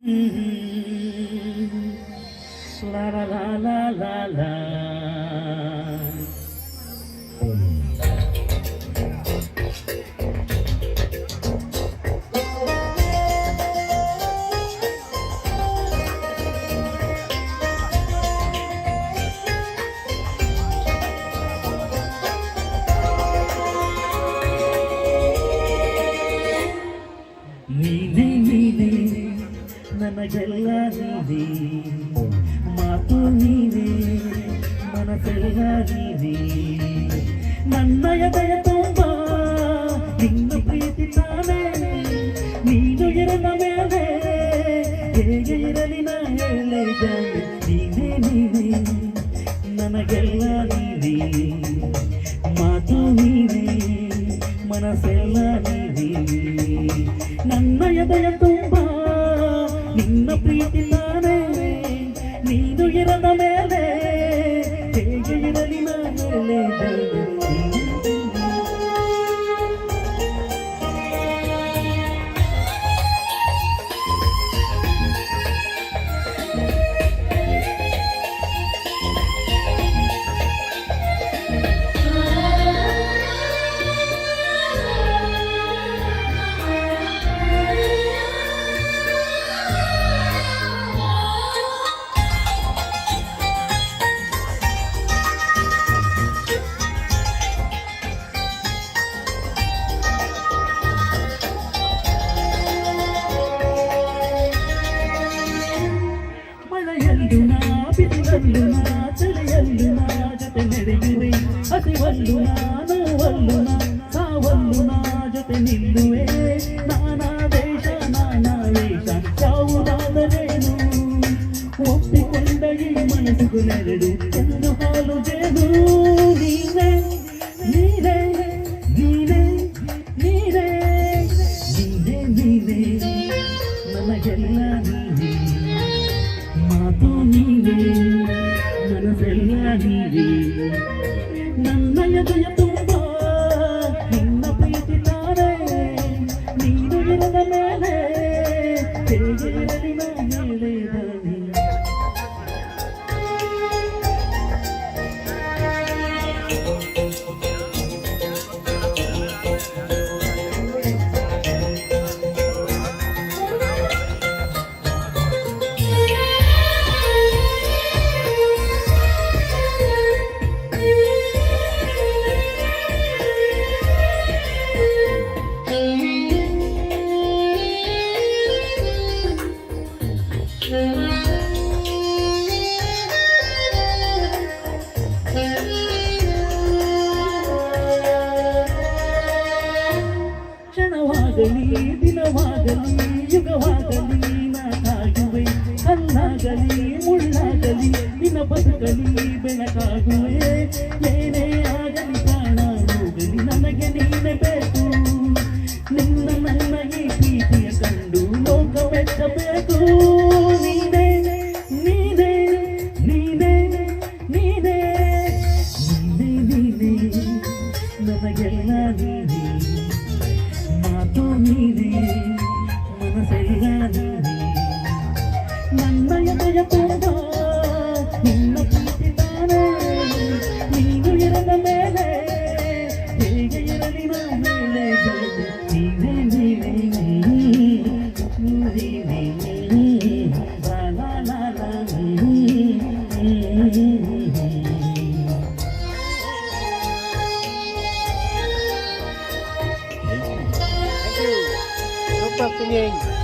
La la la la la la. ನೀನೇ ನೀನೇ ನನಗೆಲ್ಲ ನೀನೇ ಮಾತು ನೀನೇ ಮನಸ್ಸೆಲ್ಲ ನೀನೇ ನನ್ನ ಎದೆಯ ತುಂಬ ನಿನ್ನ ಪ್ರೀತಿ ತಾನೇ ನೀನು ಇರದ ಮೇಲೆ ಹೇಗೆ ಇರಲಿ ನಾ ಹೇಳಿದ ನೀನೇ ನೀನೇ ನನಗೆಲ್ಲ ನೀನೇ ಮಾತು ನೀನೇ ಮನಸ್ಸೆಲ್ಲ ನೀನೇ ನನ್ನ ಎದೆಯ ತುಂಬ ನಿನ್ನ ಪ್ರೀತಿ ತಾನೇ ನೀನು ಇರದ ಮೇಲೆ ಹೇಗೆ ಇರಲಿ ಮೇಲೆ ಮಳೆಯಲ್ಲು ನಾ ಬಿಸಿಲಲ್ಲು ನಾ ಚಳಿಯಲ್ಲು ನಾ ಜೊತೆ ನಡೆಯುವೆ ಹಸಿವಲ್ಲು ನೋವಲ್ಲು ನಾ ಸಾವಲ್ಲು ನಾ ಜೊತೆ ನಿಲ್ಲುವೆ ನಾನಾ ದೇಶ ನಾನಾ ವೇಷ ಯಾವುದಾದರೇನು ಒಪ್ಪಿಕೊಂಡ ಈ ಮನಸ್ಸು ನೆರಳು ಎಂದು ಹಾಲು ಜೇನು ನೀನೇ ನೀನೇ ನೀನೇ ನೀನೇ ನೀನೇ ನೀನೇ ನನಗೆಲ್ಲ ನೀನೇ ಮಾತು ನೀನೇ ಮನಸ್ಸೆಲ್ಲ ನೀನೇ ನನ್ನ ಎದೆಯ ತುಂಬ ನಿನ್ನ ಪ್ರೀತಿ ತಾನೇ ನೀನು ಇರದ ಮೇಲೆ ಹೇಗೆ ಇರಲಿ ನಾ ಹೇಳಿದ ಕ್ಷಣವಾಗಲಿ ದಿನವಾಗಲಿ ಯುಗವಾಗಲಿ ನಾ ಕಾಯುವೆ ಕಲ್ಲಾಗಲಿ ಮುಳ್ಳಾಗಲಿ ನಿನ್ನ ಬದುಕಲಿ ಬೆಳಕಾಗುವೆ ಏನೇ ಆಗಲಿ ಪ್ರಾಣ ಹೋಗಲಿ ನನಗೆ ನೀನೆ ಬೇಕು ನಿನ್ನ ನನ್ನ ಈ ಪ್ರೀತಿಯ ಕಂಡು ಲೋಕ ಮೆಚ್ಚಬೇಕು ನೀನೇ ನೀನೇ ನೀನೇ ನೀನೇ ನೀನೇ ನೀನೇ ನನಗೆಲ್ಲ ನೀನೇ ಮಾತು ನೀನೇ ಮನಸ್ಸೆಲ್ಲ ನೀನೇ ನನ್ನ ಎದೆಯ ತುಂಬ ನಿನ್ನ ಪ್ರೀತಿ ತಾನೇ ನೀನು ಇರದ ಮೇಲೆ ಹೇಗೆ ಇರಲಿ ನಾ ಮೇಲೆ ನೀನೇ ನೀನೇ ನೀನೇ ಲಾ ಲಾ ಲಾ ಲಾ Super singing.